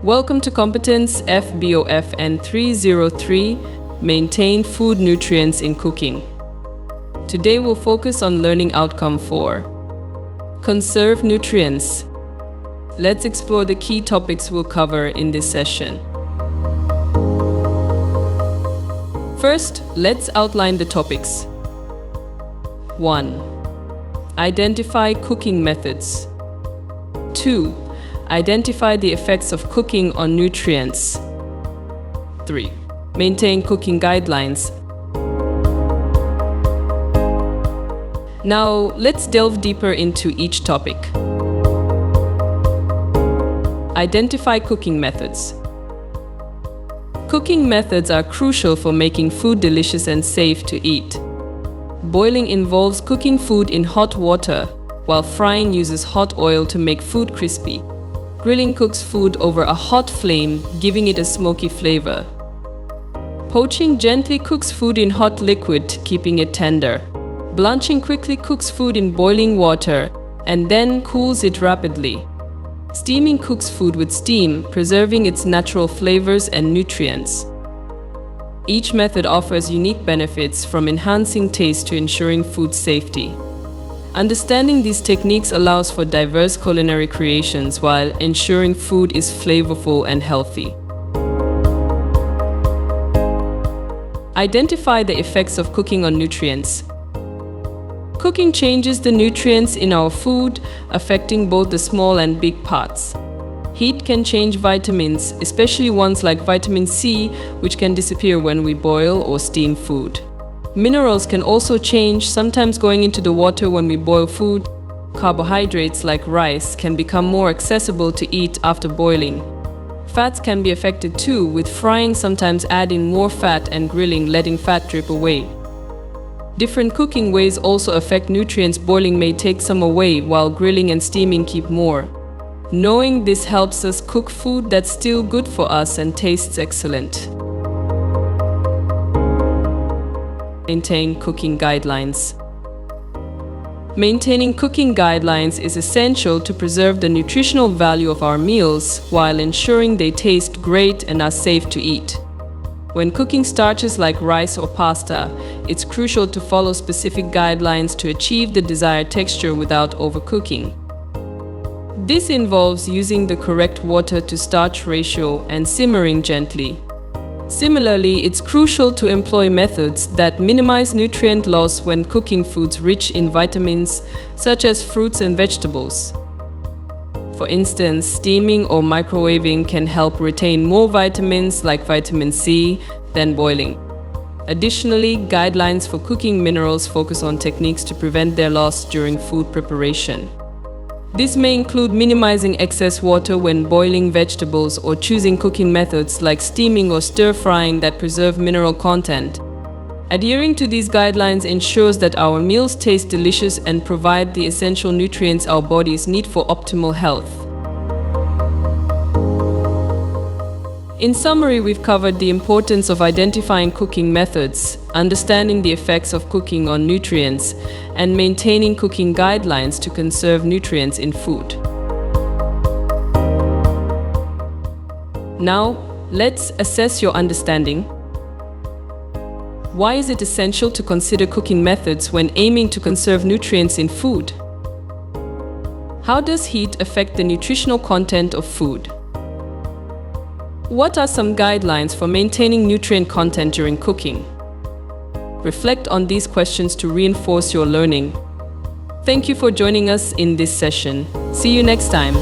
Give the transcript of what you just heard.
Welcome to Competence FBOF 303, Maintain Food Nutrients in Cooking. Today we'll focus on learning outcome 4. Conserve nutrients. Let's explore the key topics we'll cover in this session. First, let's outline the topics. 1. Identify cooking methods. 2. Identify the effects of cooking on nutrients. 3. Maintain cooking guidelines. Now, let's delve deeper into each topic. Identify cooking methods. Cooking methods are crucial for making food delicious and safe to eat. Boiling involves cooking food in hot water, while frying uses hot oil to make food crispy. Grilling cooks food over a hot flame, giving it a smoky flavor. Poaching gently cooks food in hot liquid, keeping it tender. Blanching quickly cooks food in boiling water and then cools it rapidly. Steaming cooks food with steam, preserving its natural flavors and nutrients. Each method offers unique benefits, from enhancing taste to ensuring food safety. Understanding these techniques allows for diverse culinary creations while ensuring food is flavorful and healthy. Identify the effects of cooking on nutrients. Cooking changes the nutrients in our food, affecting both the small and big parts. Heat can change vitamins, especially ones like vitamin C, which can disappear when we boil or steam food. Minerals can also change, sometimes going into the water when we boil food. Carbohydrates like rice can become more accessible to eat after boiling. Fats can be affected too, with frying sometimes adding more fat and grilling letting fat drip away. Different cooking ways also affect nutrients. Boiling may take some away, while grilling and steaming keep more. Knowing this helps us cook food that's still good for us and tastes excellent. Maintain cooking guidelines. Maintaining cooking guidelines is essential to preserve the nutritional value of our meals while ensuring they taste great and are safe to eat. When cooking starches like rice or pasta, it's crucial to follow specific guidelines to achieve the desired texture without overcooking. This involves using the correct water to starch ratio and simmering gently. Similarly, it's crucial to employ methods that minimize nutrient loss when cooking foods rich in vitamins, such as fruits and vegetables. For instance, steaming or microwaving can help retain more vitamins like vitamin C than boiling. Additionally, guidelines for cooking minerals focus on techniques to prevent their loss during food preparation. This may include minimizing excess water when boiling vegetables or choosing cooking methods like steaming or stir-frying that preserve mineral content. Adhering to these guidelines ensures that our meals taste delicious and provide the essential nutrients our bodies need for optimal health. In summary, we've covered the importance of identifying cooking methods, understanding the effects of cooking on nutrients, and maintaining cooking guidelines to conserve nutrients in food. Now, let's assess your understanding. Why is it essential to consider cooking methods when aiming to conserve nutrients in food? How does heat affect the nutritional content of food? What are some guidelines for maintaining nutrient content during cooking? Reflect on these questions to reinforce your learning. Thank you for joining us in this session. See you next time.